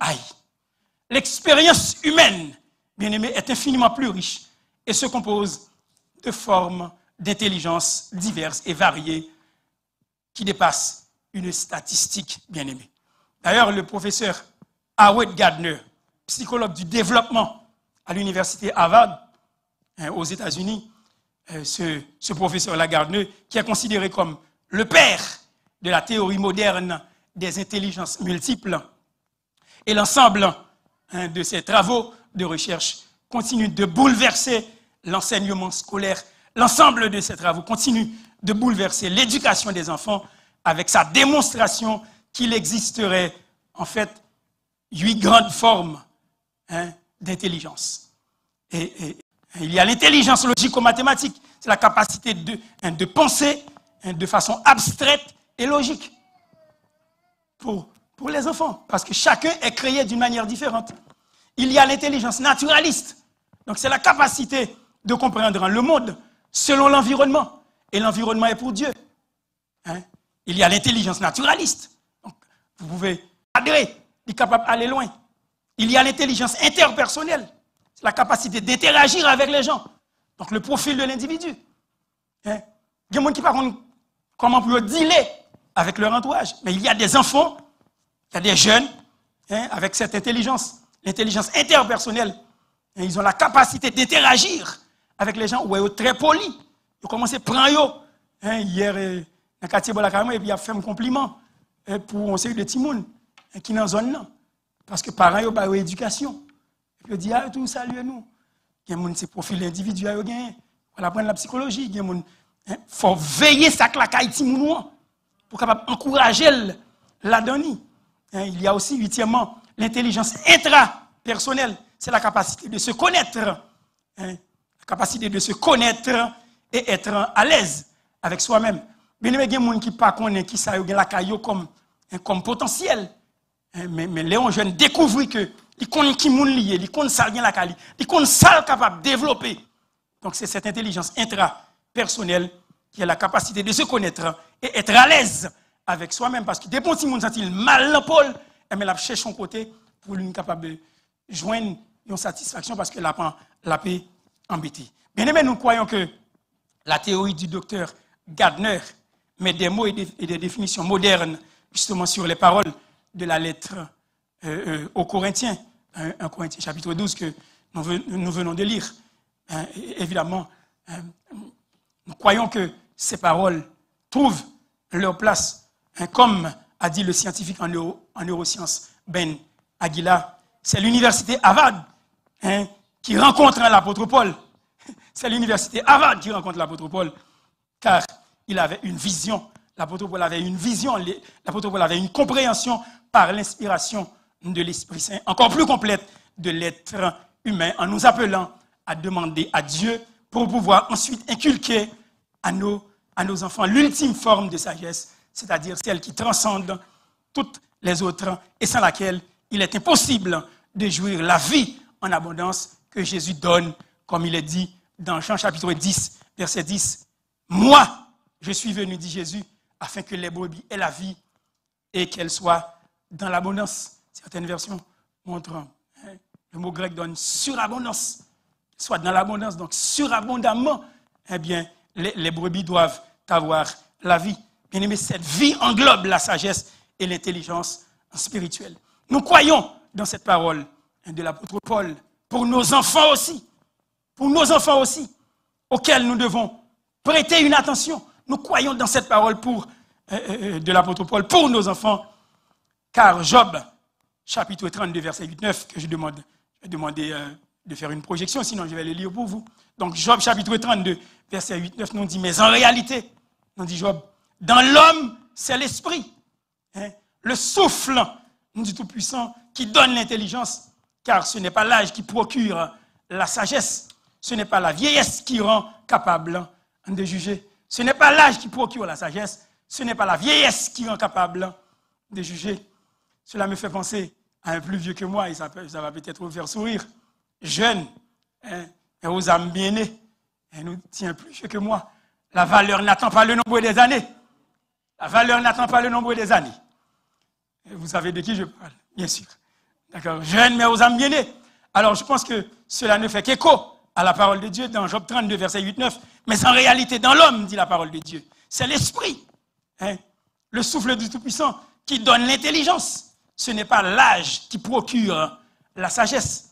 L'expérience humaine, bien aimé, est infiniment plus riche et se compose de formes d'intelligence diverses et variées qui dépassent une statistique, bien aimé. D'ailleurs, le professeur Howard Gardner, psychologue du développement à l'université Harvard, aux États-Unis, ce professeur Gardner, qui est considéré comme le père de la théorie moderne des intelligences multiples, et l'ensemble de ses travaux de recherche continue de bouleverser l'enseignement scolaire. L'ensemble de ces travaux continue de bouleverser l'éducation des enfants avec sa démonstration qu'il existerait en fait 8 grandes formes d'intelligence. Et il y a l'intelligence logico-mathématique, c'est la capacité de penser de façon abstraite et logique pour les enfants, parce que chacun est créé d'une manière différente. Il y a l'intelligence naturaliste, donc c'est la capacité de comprendre le monde selon l'environnement, et l'environnement est pour Dieu. Il y a l'intelligence naturaliste, Vous pouvez adhérer, il est capable d'aller loin. Il y a l'intelligence interpersonnelle, c'est la capacité d'interagir avec les gens. Donc le profil de l'individu. Il y a des gens qui ne savent pas comment pour dealer avec leur entourage. Mais il y a des enfants, il y a des jeunes avec cette intelligence, l'intelligence interpersonnelle. Ils ont la capacité d'interagir avec les gens, où ils sont très polis. Ils commencent à prendre hier, dans le quartier Bolakama, et puis il a fait un compliment pour un série de Timoun qui est dans la zone là. Parce que les parents ont une éducation. Et puis ils disent, tout salut nous. Il y a des gens qui profil individuel. Il faut apprendre la psychologie. Il faut veiller à ce que la Timoun pour capable encourager la donnie. Il y a aussi, huitièmement, l'intelligence intrapersonnelle. C'est la capacité de se connaître. La capacité de se connaître et être à l'aise avec soi-même. Bien aimé, il y a des gens qui ne connaissent pas qui ça la caillou comme potentiel. Mais Léon jeune découvre que il connaît qui moun lié, il connaît ça bien la caillou, il connaît ça capable de développer. Donc c'est cette intelligence intrapersonnelle qui a la capacité de se connaître et être à l'aise avec soi-même parce que des bons petits moun sentent mal dans Paul, mais la cherche son côté pour lui capable de joindre une satisfaction parce que la paix embêté. Bien aimé, nous croyons que la théorie du docteur Gardner met des mots et des définitions modernes justement sur les paroles de la lettre aux Corinthiens, 1 Corinthiens chapitre 12 que nous venons de lire. Évidemment, nous croyons que ces paroles trouvent leur place, comme a dit le scientifique en neurosciences Ben Aguilar. C'est l'université Harvard qui rencontre l'apôtre Paul. C'est l'université Harvard qui rencontre l'apôtre Paul, car il avait une vision. L'apôtre Paul avait une vision, l'apôtre Paul avait une compréhension par l'inspiration de l'Esprit Saint, encore plus complète de l'être humain, en nous appelant à demander à Dieu pour pouvoir ensuite inculquer à nos enfants l'ultime forme de sagesse, c'est-à-dire celle qui transcende toutes les autres et sans laquelle il est impossible de jouir la vie en abondance que Jésus donne, comme il est dit dans Jean chapitre 10, verset 10. Moi, je suis venu, dit Jésus, afin que les brebis aient la vie et qu'elles soient dans l'abondance. Certaines versions montrent, le mot grec donne surabondance, soit dans l'abondance, donc surabondamment, eh bien, les brebis doivent avoir la vie. Bien aimé, cette vie englobe la sagesse et l'intelligence spirituelle. Nous croyons dans cette parole de l'apôtre Paul, pour nos enfants aussi, auxquels nous devons prêter une attention. Nous croyons dans cette parole de l'apôtre Paul pour nos enfants, car Job, chapitre 32, verset 8-9, que je vais demander de faire une projection, sinon je vais le lire pour vous. Donc Job, chapitre 32, verset 8-9, nous dit, mais en réalité, nous dit Job, dans l'homme, c'est l'esprit, le souffle, nous dit Tout-Puissant, qui donne l'intelligence, car ce n'est pas l'âge qui procure la sagesse, ce n'est pas la vieillesse qui rend capable de juger, ce n'est pas l'âge qui procure la sagesse, ce n'est pas la vieillesse qui rend capable de juger. Cela me fait penser à un plus vieux que moi, et ça va peut-être vous faire sourire, jeune, et aux âmes bien nées, et nous tient plus vieux que moi. La valeur n'attend pas le nombre des années. La valeur n'attend pas le nombre des années. Et vous savez de qui je parle, bien sûr. D'accord, jeune, mais aux âmes bien nées. Alors je pense que cela ne fait qu'écho à la parole de Dieu dans Job 32, verset 8-9. Mais en réalité, dans l'homme, dit la parole de Dieu, c'est l'esprit, le souffle du Tout-Puissant qui donne l'intelligence. Ce n'est pas l'âge qui procure la sagesse.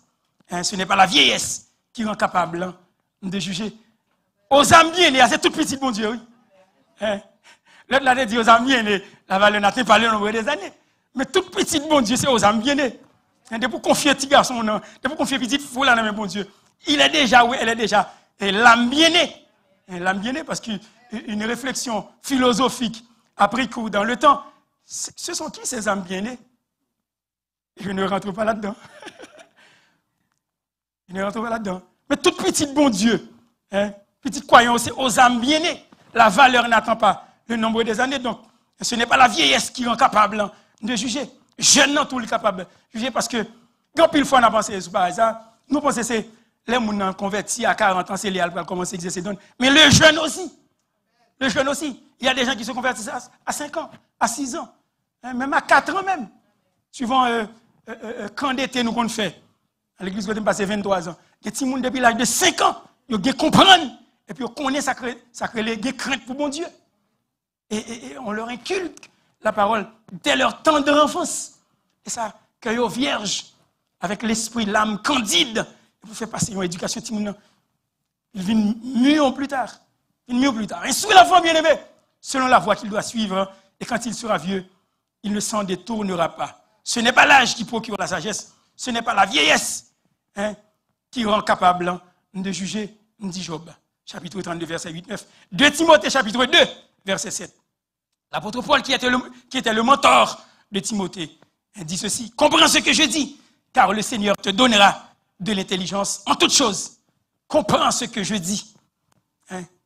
Ce n'est pas la vieillesse qui rend capable de juger. Aux âmes bien-nées, c'est tout petit, mon Dieu, oui. L'autre l'a dit aux âmes bien-nées, la valeur n'atteint pas le nombre des années. Mais tout petit, mon Dieu, c'est aux âmes bien-nées. De pour confier petit garçon, de pour confier petite foule à mon Dieu. Il est déjà, oui, elle est déjà. Et l'âme bien-née. L'âme bien-née, parce qu'une réflexion philosophique a pris cours dans le temps. Ce sont qui ces âmes bien-nées? Je ne rentre pas là-dedans. Je ne rentre pas là-dedans. Mais toute petite, bon Dieu, petite croyant aussi aux âmes bien-nées. La valeur n'attend pas le nombre des années. Donc, ce n'est pas la vieillesse qui rend capable de juger. Jeune non tout le capable de juger parce que, quand pile fois on a pensé sur ça, nous pensons que c'est les gens convertis à 40 ans, c'est léal pour commencer à exercer. Mais le jeune aussi. Le jeune aussi. Il y a des gens qui se convertissent à 5 ans, à 6 ans. Même à 4 ans même. Suivant quand d'été nous qu'on fait. À l'église, quand on passe 23 ans. Les petits gens depuis l'âge de 5 ans, ils comprennent. Et puis ils connaissent ça crée les craintes pour bon Dieu. Et on leur inculque la parole dès leur tendre enfance. Et ça, que ils vierges, avec l'esprit, l'âme candide, vous faites passer une éducation. Ils viennent mieux plus tard. Instruis l'enfant bien-aimé, selon la voie qu'il doit suivre. Et quand il sera vieux, il ne s'en détournera pas. Ce n'est pas l'âge qui procure la sagesse. Ce n'est pas la vieillesse qui rend capable de juger, dit Job. Chapitre 32, verset 8-9. 2 Timothée, chapitre 2, verset 7. L'apôtre Paul, qui était le mentor de Timothée, dit ceci. Comprends ce que je dis, car le Seigneur te donnera de l'intelligence en toutes choses. Comprends ce que je dis.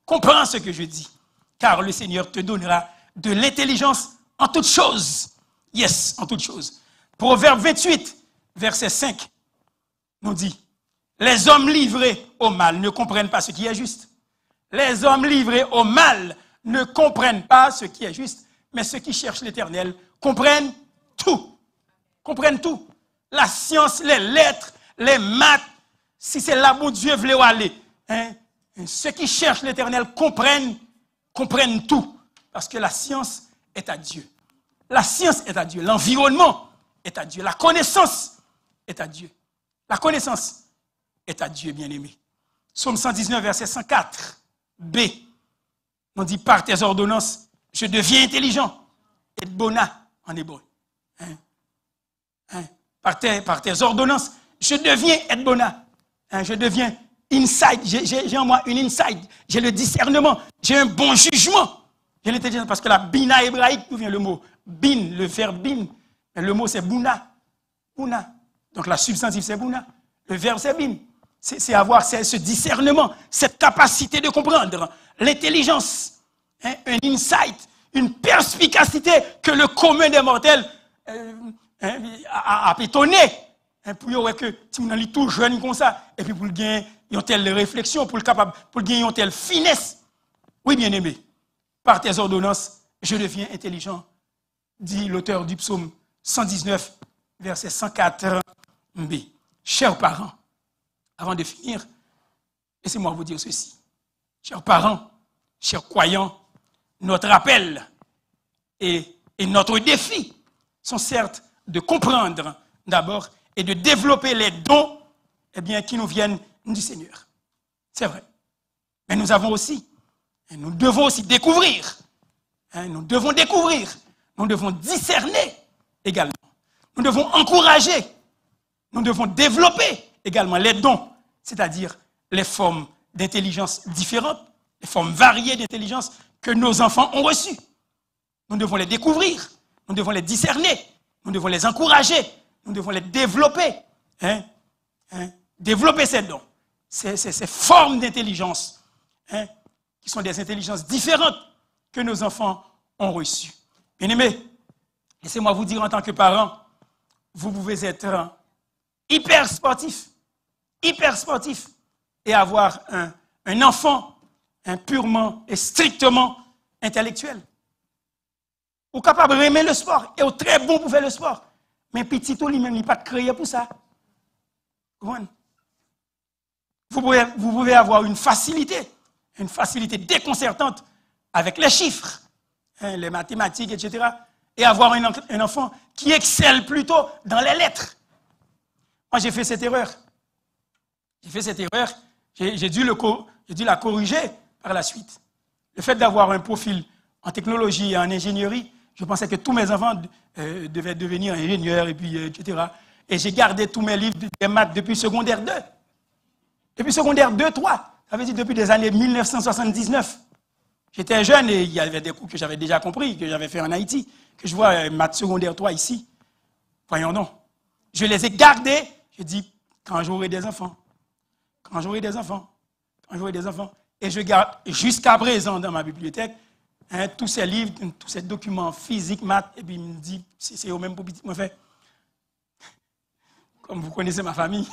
Comprends ce que je dis, car le Seigneur te donnera de l'intelligence en toutes choses. Yes, en toutes choses. Proverbe 28, verset 5, nous dit, les hommes livrés au mal ne comprennent pas ce qui est juste. Les hommes livrés au mal ne comprennent pas ce qui est juste, mais ceux qui cherchent l'Éternel comprennent tout. Comprennent tout. La science, les lettres, les maths, si c'est là où Dieu veut aller. Ceux qui cherchent l'Éternel comprennent tout. Parce que la science est à Dieu. La science est à Dieu. L'environnement est à Dieu. La connaissance est à Dieu. La connaissance est à Dieu, bien-aimé. Psaume 119, verset 104, B. On dit, par tes ordonnances, je deviens intelligent. Et bona en hébreu. Par tes ordonnances, je deviens Edbona. Je deviens insight. J'ai en moi une insight. J'ai le discernement. J'ai un bon jugement. J'ai l'intelligence parce que la bina hébraïque, d'où vient le mot bin, le verbe bin. Le mot c'est bouna. Bouna. Donc la substantive c'est bouna. Le verbe c'est bin. C'est avoir ce discernement, cette capacité de comprendre, l'intelligence, un insight, une perspicacité que le commun des mortels a pétonné. Pour que tu es tout jeune comme ça, et puis pour gagner une telle réflexion, pour gagner une telle finesse. Oui, bien-aimé, par tes ordonnances, je deviens intelligent, dit l'auteur du psaume 119, verset 104b. Chers parents, avant de finir, laissez-moi vous dire ceci. Chers parents, chers croyants, notre appel et notre défi sont certes de comprendre d'abord et de développer les dons qui nous viennent du Seigneur. C'est vrai. Mais nous devons aussi découvrir. Nous devons découvrir. Nous devons discerner également. Nous devons encourager. Nous devons développer également les dons, c'est-à-dire les formes d'intelligence différentes, les formes variées d'intelligence que nos enfants ont reçues. Nous devons les découvrir. Nous devons les discerner. Nous devons les encourager. Nous devons les développer. Développer ces dons, ces formes d'intelligence, qui sont des intelligences différentes que nos enfants ont reçues. Bien-aimés, laissez-moi vous dire en tant que parent, vous pouvez être hyper sportif, et avoir un enfant purement et strictement intellectuel. Ou capable d'aimer le sport, et très bon pour faire le sport. Mais petit tout lui-même, il n'est pas créé pour ça. Vous pouvez avoir une facilité déconcertante avec les chiffres, les mathématiques, etc. Et avoir un enfant qui excelle plutôt dans les lettres. Moi, j'ai fait cette erreur. J'ai dû la corriger par la suite. Le fait d'avoir un profil en technologie et en ingénierie, je pensais que tous mes enfants devaient devenir ingénieurs, et puis, etc. Et j'ai gardé tous mes livres de maths depuis secondaire 2. Depuis secondaire 2, 3. Ça veut dire depuis les années 1979. J'étais jeune et il y avait des cours que j'avais déjà compris, que j'avais fait en Haïti, que je vois maths secondaire 3 ici. Voyons donc. Je les ai gardés. Je dis, quand j'aurai des enfants. Et je garde jusqu'à présent dans ma bibliothèque tous ces livres, tous ces documents physiques, maths, et puis il me dit, c'est au même pour petit, me fait. Comme vous connaissez ma famille.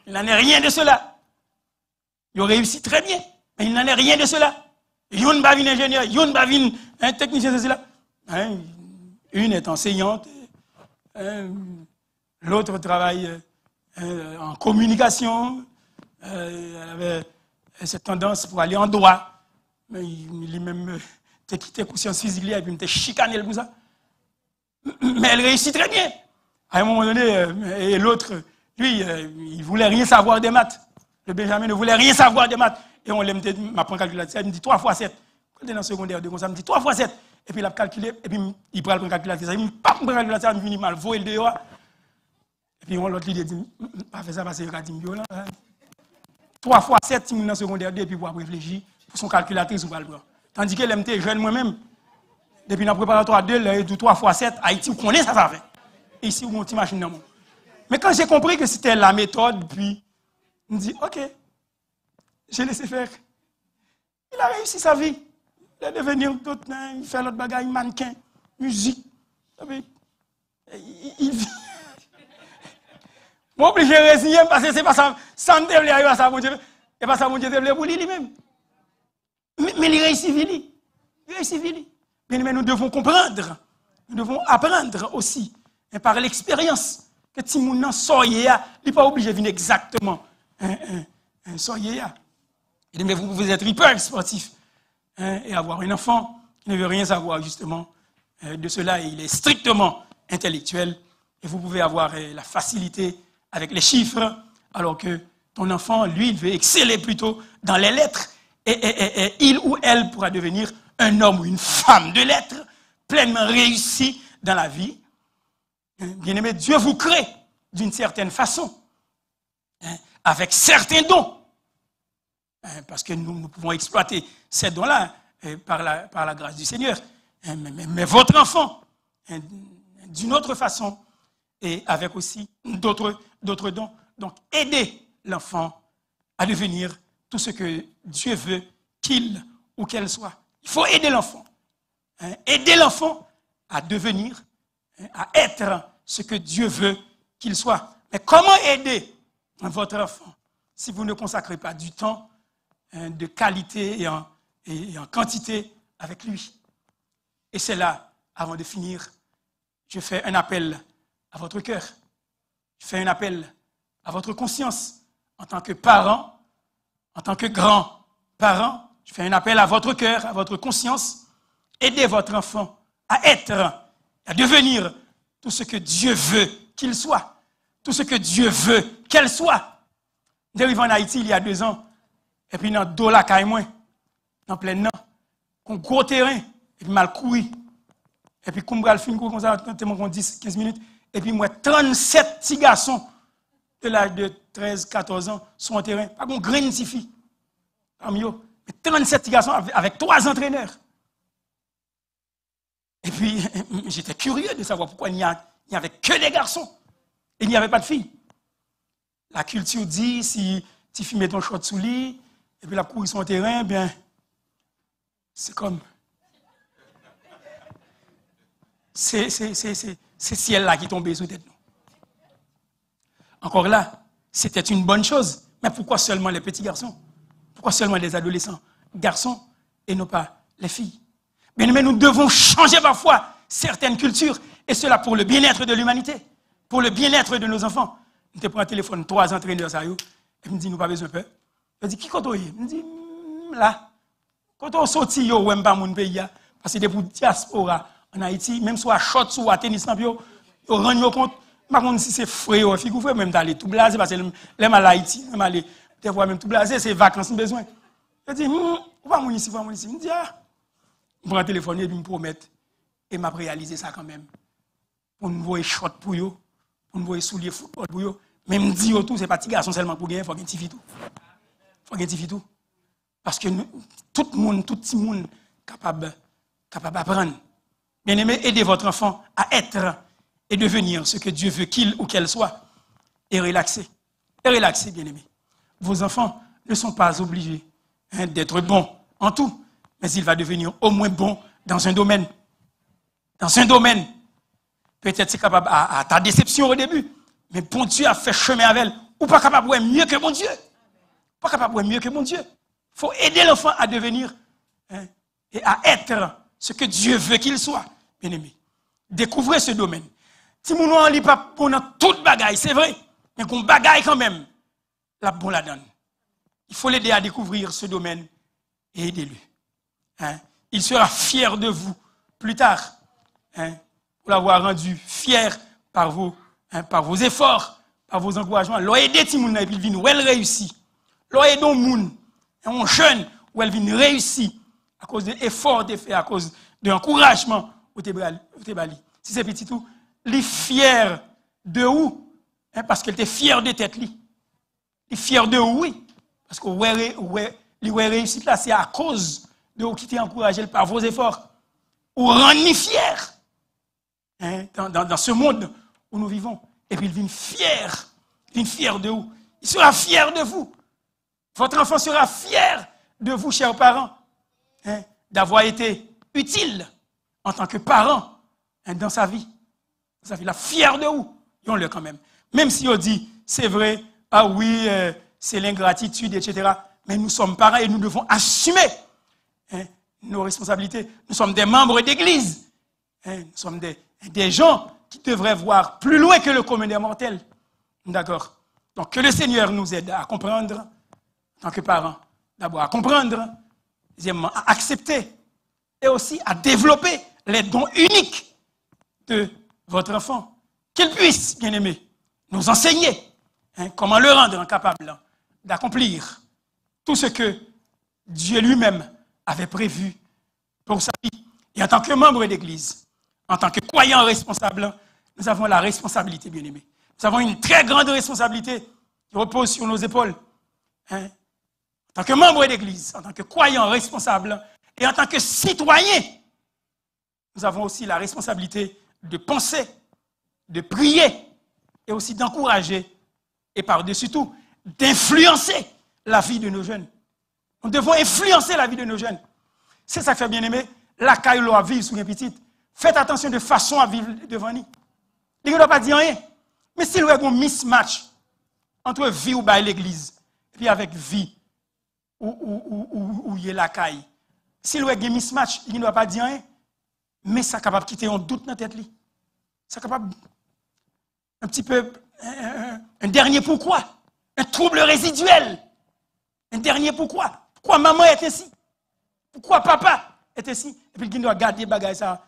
Il n'en est rien de cela. Il réussit très bien, mais il n'en est rien de cela. Yon ba vin ingénieur, yon ba vin Un technicien, c'est là. Une est enseignante, l'autre travaille en communication. Elle avait cette tendance pour aller en droit. Mais il même quitté pour sciences physiques et puis il chicané pour ça. Mais elle réussit très bien. À un moment donné, et l'autre, lui, il voulait rien savoir des maths. Le Benjamin ne voulait rien savoir des maths. Et on l'aime, m'apprend calculatrice, il me dit 3 fois 7. Quand il est dans le secondaire, il me dit 3 fois 7. Et puis il a calculé, et puis il prend le calculatrice. Il me dit, pas le calculatrice, il me dit mal, voit le dehors. Et puis l'autre, il dit, pas faire ça parce qu'il a dit, 3 fois 7, si on est dans le secondaire, et puis pour réfléchir, pour son calculatrice, ou pas le droit. Tandis que l'MT jeune moi-même, depuis la préparatoire 2, 3 fois 7, Haïti, on connaît ça, ça fait. Et ici, on a une machine dans le monde. Mais quand j'ai compris que c'était la méthode, puis, je me dis, ok, j'ai laissé faire. Il a réussi sa vie. Il est devenu d'autres, il fait l'autre bagaille, mannequin, musique. Il vit. Moi, obligé de résigner parce que c'est pas ça. Sans me développer, il va ça, mon Dieu. Et pas ça, mon Dieu, développer pour lui-même. Mais il réussit, Vili. Il réussit, Vili. Mais nous devons comprendre. Nous devons apprendre aussi. Et par l'expérience, que si nous sommes il n'est pas obligé de venir exactement. Soyez. Mais vous pouvez être hyper sportif et avoir un enfant qui ne veut rien savoir justement de cela. Et il est strictement intellectuel. Et vous pouvez avoir la facilité avec les chiffres, alors que ton enfant, lui, il veut exceller plutôt dans les lettres. Et il ou elle pourra devenir un homme ou une femme de lettres, pleinement réussi dans la vie. Bien-aimé, Dieu vous crée d'une certaine façon, avec certains dons. Parce que nous pouvons exploiter ces dons-là par la grâce du Seigneur. Mais votre enfant, d'une autre façon, et avec aussi d'autres dons. Donc, aidez l'enfant à devenir tout ce que Dieu veut qu'il ou qu'elle soit. Il faut aider l'enfant. Aider l'enfant à devenir, à être ce que Dieu veut qu'il soit. Mais comment aider votre enfant si vous ne consacrez pas du temps de qualité et en quantité avec lui? Et c'est là, avant de finir, je fais un appel à votre cœur. Je fais un appel à votre conscience en tant que parent, en tant que grands-parents. Je fais un appel à votre cœur, à votre conscience. Aidez votre enfant à être, à devenir tout ce que Dieu veut qu'il soit, tout ce que Dieu veut qu'elle soit. J'arrive en Haïti il y a 2 ans, et puis dans Dola Kaïmoin, dans plein nord, un gros terrain, et puis mal couru. Et puis, comme je fin comme ça, 10-15 minutes, et puis moi, 37 petits garçons de l'âge de 13-14 ans sont en terrain. Pas qu'on graine de filles. Parmi eux. 37 petits garçons avec 3 entraîneurs. Et puis, j'étais curieux de savoir pourquoi il n'y avait que des garçons. Et il n'y avait pas de filles. La culture dit, si tu filmes ton short sous lit, et puis la courir sur le terrain, bien, c'est comme... C'est ciel-là qui tombait sous tête nous. Encore là, c'était une bonne chose. Mais pourquoi seulement les petits garçons? Pourquoi seulement les adolescents garçons et non pas les filles? Mais nous devons changer parfois certaines cultures, et cela pour le bien-être de l'humanité, pour le bien-être de nos enfants. Je te prends un téléphone, 3 entraîneurs, ça y est, et me dit, nous pas besoin de peur. Je dis, qui quand on est? Je dis, là. Quand on sortit, yo, ou pas mon pays, parce que c'est pour diaspora en Haïti, même soit à shot, soit à tennis, yo rend compte, par contre, si c'est frais, ou figou frais, même d'aller tout blasé, parce que les mal Haïti, même aller, des fois même tout blasé, c'est vacances, besoin. Je dis, ou pas mon ici, pas mon ici. Je dis, je prends un téléphone et me promettre, et m'a réalisé ça quand même. Pour nous voir shot pour eux, pour nous voir souliers football pour eux. Même dit tout, c'est pas petit garçon seulement pour gagner, il faut gagner tout. Faut gagner tout. Parce que tout le monde capable d'apprendre. Bien aimé, aidez votre enfant à être et devenir ce que Dieu veut qu'il ou qu'elle soit. Et relaxez. Et relaxez, bien aimé. Vos enfants ne sont pas obligés d'être bons en tout, mais il va devenir au moins bon dans un domaine. Dans un domaine. Peut-être c'est capable à ta déception au début, mais bon Dieu a fait chemin avec elle. Ou pas capable de mieux que mon Dieu. Pas capable de mieux que mon Dieu. Il faut aider l'enfant à devenir et à être ce que Dieu veut qu'il soit, bien-aimé. Découvrez ce domaine. Si nous n'avons pas pour toute bagaille, c'est vrai, mais qu'on bagaille quand même, la bonne la donne. Il faut l'aider à découvrir ce domaine et aider-le. Hein? Il sera fier de vous plus tard, hein, pour l'avoir rendu fier par vos efforts, par vos encouragements. L'on aide Timoun et puis il vient où elle réussit. L'on aide un moun, un jeune où elle vient réussir à cause de l'effort de fait, à cause de l'encouragement au Tébali. Si c'est petit tout, il est fier de où? Hein, parce qu'elle était fière de tête. Il est fier de où? Oui. Parce que il a réussi là, c'est à cause de vous qui t'est encouragé par vos efforts. Ou rendre fier, hein, dans ce monde où nous vivons. Et puis il vient fier de vous. Il sera fier de vous. Votre enfant sera fier de vous, chers parents, hein, d'avoir été utile en tant que parent, hein, dans sa vie. Il est fier de vous. Ils le quand même. Même si on dit, c'est vrai, ah oui, c'est l'ingratitude, etc. Mais nous sommes parents et nous devons assumer, hein, nos responsabilités. Nous sommes des membres d'église. Hein, nous sommes des gens qui devraient voir plus loin que le commun des mortels. D'accord? Donc que le Seigneur nous aide à comprendre, en tant que parents, d'abord à comprendre, deuxièmement à accepter et aussi à développer les dons uniques de votre enfant. Qu'il puisse, bien aimé, nous enseigner, hein, comment le rendre capable d'accomplir tout ce que Dieu lui-même avait prévu pour sa vie. Et en tant que membre d'église, en tant que croyant responsable, nous avons la responsabilité, bien aimé. Nous avons une très grande responsabilité qui repose sur nos épaules. Hein? En tant que membre d'église, en tant que croyant responsable et en tant que citoyen, nous avons aussi la responsabilité de penser, de prier et aussi d'encourager et par-dessus tout, d'influencer la vie de nos jeunes. Nous devons influencer la vie de nos jeunes. C'est ça que fait bien aimé. La caille doit vivre sous une petite. Faites attention de façon à vivre devant nous. Il ne doit pas dire rien. Mais s'il y a un mismatch entre vie ou l'église, et puis avec vie où il y a la caille, s'il y a un mismatch, il ne doit pas dire rien. Mais ça est capable de quitter un doute dans la tête. Ça est capable un petit peu, un dernier pourquoi, un trouble résiduel. Un dernier pourquoi. Pourquoi maman est ainsi? Pourquoi papa est ainsi? Et puis il doit garder bagay ça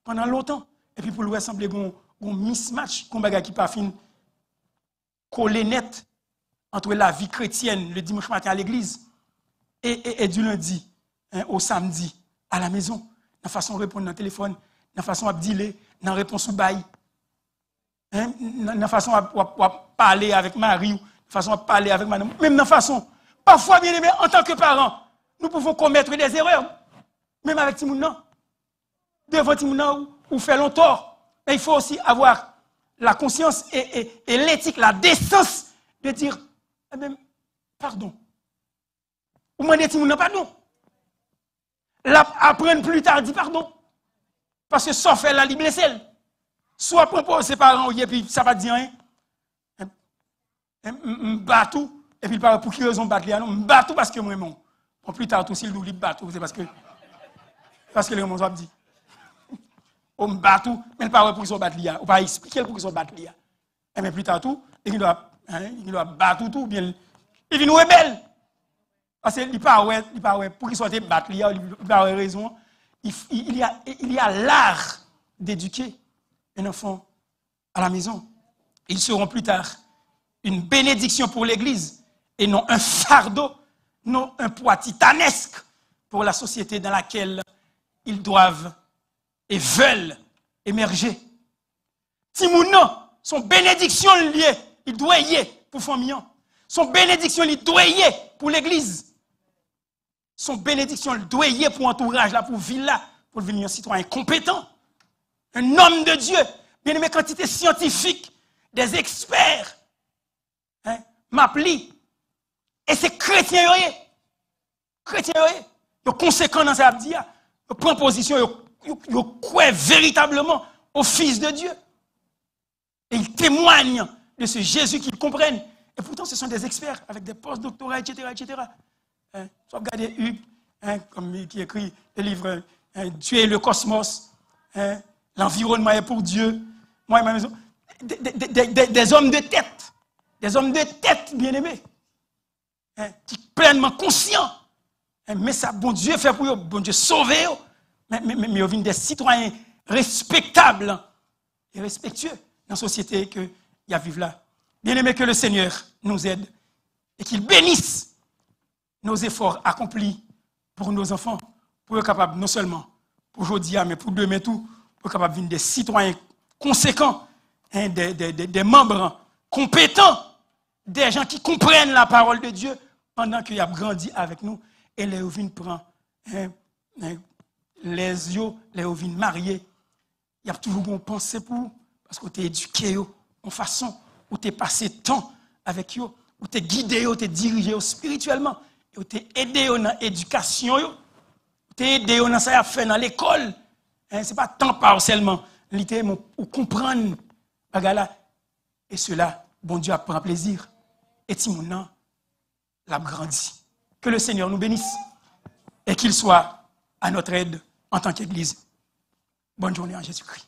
pendant longtemps. Et puis pour lui sembler un mismatch, un bagay qui pas fin collé net entre la vie chrétienne le dimanche matin à l'église et du lundi, hein, au samedi à la maison. La façon de répondre dans le téléphone, la façon de dealer, dans la réponse au bail, hein, la façon de parler avec Marie, la façon de parler avec madame, même dans la façon. Parfois, bien aimé, en tant que parents, nous pouvons commettre des erreurs, même avec Timoun, devant Timoun ou faire longtemps. Mais il faut aussi avoir la conscience et l'éthique, la décence de dire, eh bien, pardon. Ou demander Timoun pardon. Apprendre plus tard, dire pardon. Parce que ça fait la blessée. Soit propose ses parents, et puis ça va dire rien. Batou. Et puis, pour qui raison battre? Non, je bats tout parce que moi, bon, plus tard, tout s'il nous dit battre, c'est parce que les gens ont dit. On me bat tout, mais pas pour qu'ils soient battus. On ne pas expliquer pour qu'ils soient battus. Mais plus tard, tout, il doit battre tout, bien. Il vient nous rebelle. Parce qu'il ne pas pour qu'ils soient battus, il n'a pas raison. Il y a l'art d'éduquer un enfant à la maison. Ils seront plus tard une bénédiction pour l'Église. Et non un fardeau, non un poids titanesque pour la société dans laquelle ils doivent et veulent émerger. Timounon, son bénédiction liée, il doit y être pour famille. Son bénédiction, il doit y être pour l'église. Son bénédiction, il doit y être pour entourage, là, pour ville là, pour devenir un citoyen compétent. Un homme de Dieu. Bien aimé, quantité scientifique, des experts, hein, m'applient. Et c'est chrétien, chrétien, ils conséquent dans sa vie, ils prennent position, ils croient véritablement au Fils de Dieu. Et ils témoignent de ce Jésus qu'ils comprennent. Et pourtant, ce sont des experts avec des post-doctorats, etc. Hein, soit regardez Hugues, hein, comme qui écrit le livre Dieu est le cosmos. L'environnement est pour Dieu. Moi et ma maison. Des hommes de tête. Des hommes de tête, bien-aimés. Qui sont pleinement conscients. Mais ça, bon Dieu fait pour eux. Bon Dieu sauver eux. Mais ils viennent des citoyens respectables et respectueux dans la société qu'il y a vivre là. Bien-aimés, que le Seigneur nous aide et qu'il bénisse nos efforts accomplis pour nos enfants, pour être capables non seulement pour aujourd'hui, mais pour demain tout, pour être capables de des citoyens conséquents, des membres compétents, des gens qui comprennent la parole de Dieu pendant qu'ils ont grandi avec nous et les ovines prend les yeux, les ovines mariés. Il y a toujours une pensée pour vous, parce que tu es éduqué en façon où tu es passé temps avec eux, où tu es guidé, où tu es dirigé spirituellement, où tu es aidé dans l'éducation, où tu es aidé dans ça fait dans l'école. Ce n'est pas tant partiellement, littéralement, pour comprendre. Et cela, bon Dieu prend plaisir. Et Timoun l'a grandi. Que le Seigneur nous bénisse et qu'il soit à notre aide en tant qu'Église. Bonne journée en Jésus-Christ.